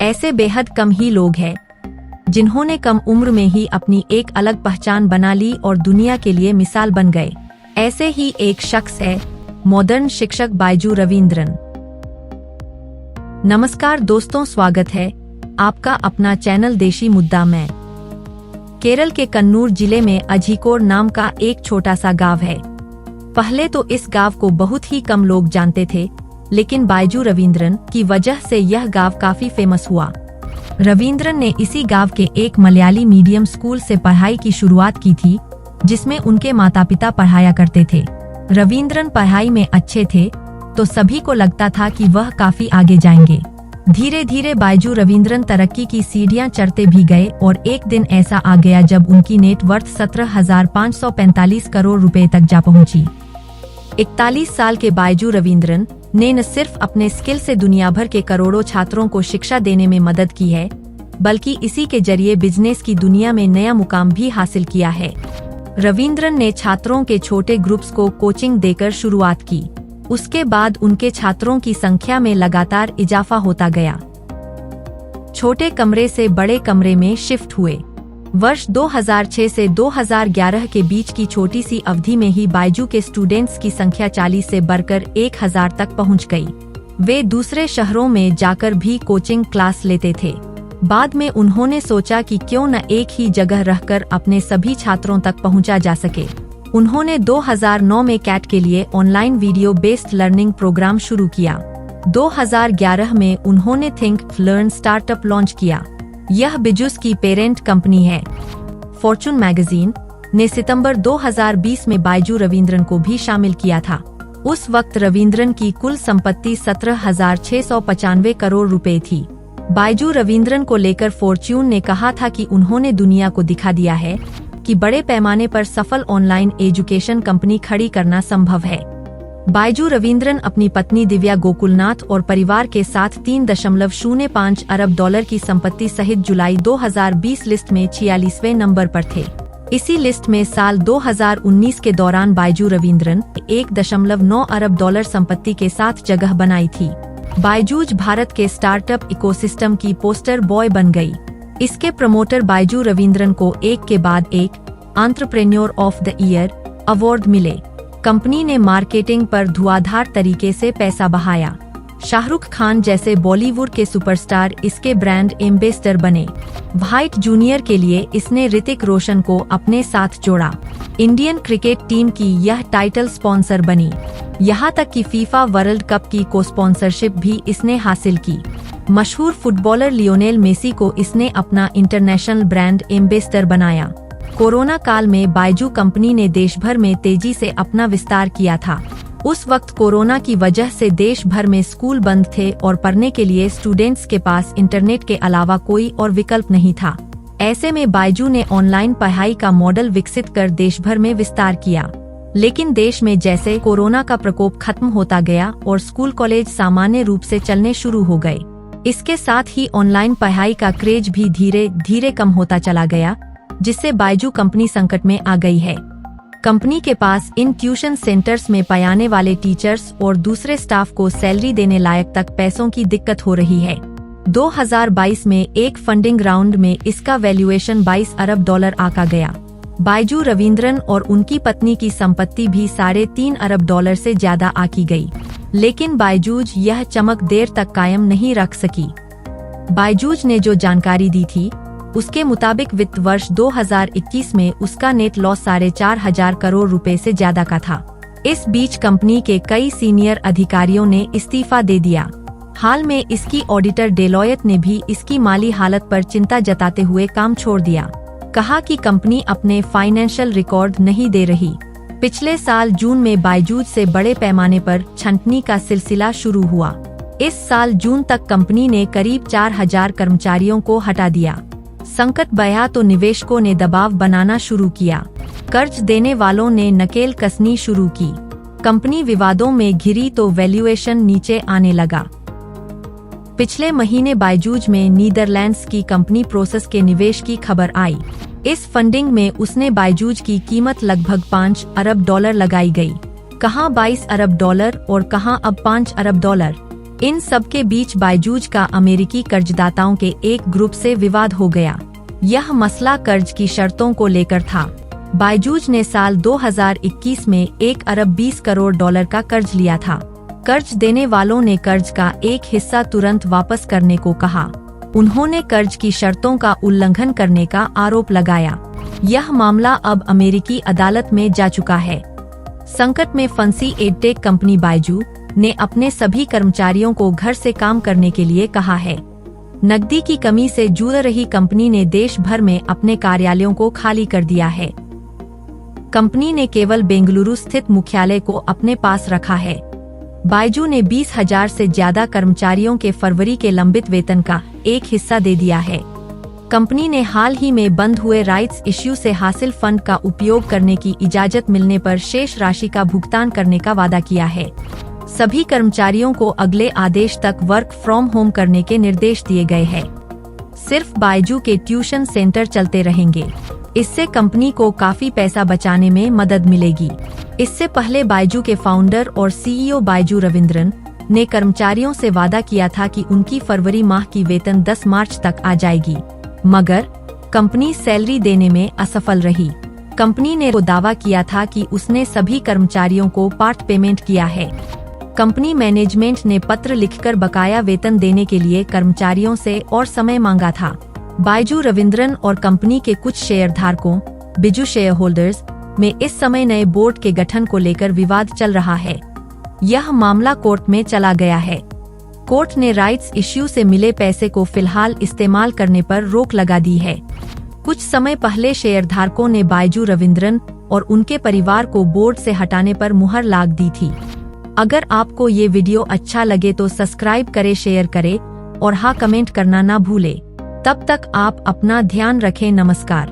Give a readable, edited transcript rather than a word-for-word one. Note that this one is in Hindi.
ऐसे बेहद कम ही लोग हैं जिन्होंने कम उम्र में ही अपनी एक अलग पहचान बना ली और दुनिया के लिए मिसाल बन गए। ऐसे ही एक शख्स है मॉडर्न शिक्षक बायजू रविंद्रन। नमस्कार दोस्तों, स्वागत है आपका अपना चैनल देशी मुद्दा में। केरल के कन्नूर जिले में अझीकोड नाम का एक छोटा सा गांव है। पहले तो इस गांव को बहुत ही कम लोग जानते थे, लेकिन बायजू रविंद्रन की वजह से यह गांव काफी फेमस हुआ। रविंद्रन ने इसी गांव के एक मलयाली मीडियम स्कूल से पढ़ाई की शुरुआत की थी, जिसमें उनके माता पिता पढ़ाया करते थे। रविंद्रन पढ़ाई में अच्छे थे तो सभी को लगता था कि वह काफी आगे जाएंगे। धीरे धीरे बायजू रविंद्रन तरक्की की सीढ़ियां चढ़ते भी गए और एक दिन ऐसा आ गया जब उनकी नेटवर्थ 17,545 करोड़ रुपए तक जा पहुंची। 41 साल के बायजू रविंद्रन ने न सिर्फ अपने स्किल से दुनिया भर के करोड़ों छात्रों को शिक्षा देने में मदद की है, बल्कि इसी के जरिए बिजनेस की दुनिया में नया मुकाम भी हासिल किया है। रविंद्रन ने छात्रों के छोटे ग्रुप्स को कोचिंग देकर शुरुआत की। उसके बाद उनके छात्रों की संख्या में लगातार इजाफा होता गया। छोटे कमरे से बड़े कमरे में शिफ्ट हुए। वर्ष 2006 से 2011 के बीच की छोटी सी अवधि में ही बायजू के स्टूडेंट्स की संख्या 40 से बढ़कर 1000 तक पहुंच गई। वे दूसरे शहरों में जाकर भी कोचिंग क्लास लेते थे। बाद में उन्होंने सोचा कि क्यों न एक ही जगह रहकर अपने सभी छात्रों तक पहुंचा जा सके। उन्होंने 2009 में कैट के लिए online video based learning programme शुरू किया। 2011 में उन्होंने थिंक लर्न स्टार्टअप लॉन्च किया। यह बिजुस की पेरेंट कंपनी है। फॉर्चून मैगजीन ने सितंबर 2020 में बायजू रविंद्रन को भी शामिल किया था। उस वक्त रविंद्रन की कुल संपत्ति 17,695 करोड़ रुपए थी। बायजू रविंद्रन को लेकर फॉर्च्यून ने कहा था कि उन्होंने दुनिया को दिखा दिया है कि बड़े पैमाने पर सफल ऑनलाइन एजुकेशन कंपनी खड़ी करना संभव है। बायजू रविंद्रन अपनी पत्नी दिव्या गोकुलनाथ और परिवार के साथ 3.05 अरब डॉलर की संपत्ति सहित जुलाई 2020 लिस्ट में 46वें नंबर पर थे। इसी लिस्ट में साल 2019 के दौरान बायजू रविंद्रन 1.9 अरब डॉलर संपत्ति के साथ जगह बनाई थी। बायजूज भारत के स्टार्टअप इकोसिस्टम की पोस्टर बॉय बन गई। इसके प्रमोटर बायजू रविंद्रन को एक के बाद एक entrepreneur of the year award मिले। कंपनी ने मार्केटिंग पर धुआंधार तरीके से पैसा बहाया। शाहरुख खान जैसे बॉलीवुड के सुपरस्टार इसके ब्रांड एम्बेसडर बने। व्हाइट जूनियर के लिए इसने ऋतिक रोशन को अपने साथ जोड़ा। इंडियन क्रिकेट टीम की यह टाइटल स्पॉन्सर बनी। यहाँ तक कि फीफा वर्ल्ड कप की को स्पॉन्सरशिप भी इसने हासिल की। मशहूर फुटबॉलर लियोनेल मेसी को इसने अपना इंटरनेशनल ब्रांड एम्बेसडर बनाया। कोरोना काल में बायजू कंपनी ने देश भर में तेजी से अपना विस्तार किया था। उस वक्त कोरोना की वजह से देश भर में स्कूल बंद थे और पढ़ने के लिए स्टूडेंट्स के पास इंटरनेट के अलावा कोई और विकल्प नहीं था। ऐसे में बायजू ने ऑनलाइन पढ़ाई का मॉडल विकसित कर देश भर में विस्तार किया। लेकिन देश में जैसे कोरोना का प्रकोप खत्म होता गया और स्कूल कॉलेज सामान्य रूप से चलने शुरू हो गए, इसके साथ ही ऑनलाइन पढ़ाई का क्रेज भी धीरे धीरे कम होता चला गया, जिससे बायजू कंपनी संकट में आ गई है। कंपनी के पास इन ट्यूशन सेंटर्स में पढ़ाने वाले टीचर्स और दूसरे स्टाफ को सैलरी देने लायक तक पैसों की दिक्कत हो रही है। 2022 में एक फंडिंग राउंड में इसका वैल्यूएशन 22 अरब डॉलर आका गया। बायजू रविंद्रन और उनकी पत्नी की संपत्ति भी 3.5 अरब डॉलर से ज्यादा आकी गई, लेकिन बायजूज यह चमक देर तक कायम नहीं रख सकी। बायजूज ने जो जानकारी दी थी उसके मुताबिक वित्त वर्ष 2021 में उसका नेट लॉस 4,500 करोड़ रुपए से ज्यादा का था। इस बीच कंपनी के कई सीनियर अधिकारियों ने इस्तीफा दे दिया। हाल में इसकी ऑडिटर डेलॉयट ने भी इसकी माली हालत पर चिंता जताते हुए काम छोड़ दिया। कहा कि कंपनी अपने फाइनेंशियल रिकॉर्ड नहीं दे रही। पिछले साल जून में बायजूज से बड़े पैमाने पर छंटनी का सिलसिला शुरू हुआ। इस साल जून तक कंपनी ने करीब 4,000 कर्मचारियों को हटा दिया। संकट बढ़ा तो निवेशकों ने दबाव बनाना शुरू किया। कर्ज देने वालों ने नकेल कसनी शुरू की। कंपनी विवादों में घिरी तो वैल्यूएशन नीचे आने लगा। पिछले महीने बायजूज में नीदरलैंड्स की कंपनी प्रोसेस के निवेश की खबर आई। इस फंडिंग में उसने बायजूज की कीमत लगभग 5 अरब डॉलर लगाई गई। कहां 22 अरब डॉलर और कहां अब 5 अरब डॉलर। इन सब के बीच बायजूस का अमेरिकी कर्जदाताओं के एक ग्रुप से विवाद हो गया। यह मसला कर्ज की शर्तों को लेकर था। बायजूस ने साल 2021 में 1 अरब 20 करोड़ डॉलर का कर्ज लिया था। कर्ज देने वालों ने कर्ज का एक हिस्सा तुरंत वापस करने को कहा। उन्होंने कर्ज की शर्तों का उल्लंघन करने का आरोप लगाया। यह मामला अब अमेरिकी अदालत में जा चुका है। संकट में फंसी एडटेक कंपनी बायजूस ने अपने सभी कर्मचारियों को घर से काम करने के लिए कहा है। नकदी की कमी से जूझ रही कंपनी ने देश भर में अपने कार्यालयों को खाली कर दिया है। कंपनी ने केवल बेंगलुरु स्थित मुख्यालय को अपने पास रखा है। बायजूस ने 20,000 से ज्यादा कर्मचारियों के फरवरी के लंबित वेतन का एक हिस्सा दे दिया है। कंपनी ने हाल ही में बंद हुए राइट्स इश्यू से हासिल फंड का उपयोग करने की इजाजत मिलने पर शेष राशि का भुगतान करने का वादा किया है। सभी कर्मचारियों को अगले आदेश तक वर्क फ्रॉम होम करने के निर्देश दिए गए हैं। सिर्फ बायजूस के ट्यूशन सेंटर चलते रहेंगे। इससे कंपनी को काफी पैसा बचाने में मदद मिलेगी। इससे पहले बायजूस के फाउंडर और सीईओ बायजूस रविंद्रन ने कर्मचारियों से वादा किया था कि उनकी फरवरी माह की वेतन 10 मार्च तक आ जाएगी, मगर कंपनी सैलरी देने में असफल रही। कंपनी ने दावा किया था कि उसने सभी कर्मचारियों को पार्ट पेमेंट किया है। कंपनी मैनेजमेंट ने पत्र लिखकर बकाया वेतन देने के लिए कर्मचारियों से और समय मांगा था। बायजूस रविंद्रन और कंपनी के कुछ शेयरधारकों, बिजू शेयर होल्डर्स, में इस समय नए बोर्ड के गठन को लेकर विवाद चल रहा है। यह मामला कोर्ट में चला गया है। कोर्ट ने राइट्स इश्यू से मिले पैसे को फिलहाल इस्तेमाल करने पर रोक लगा दी है। कुछ समय पहले शेयरधारकों ने बायजूस रविंद्रन और उनके परिवार को बोर्ड से हटाने पर मुहर लगा दी थी। अगर आपको ये वीडियो अच्छा लगे तो सब्सक्राइब करें, शेयर करें और हाँ कमेंट करना ना भूले। तब तक आप अपना ध्यान रखें। नमस्कार।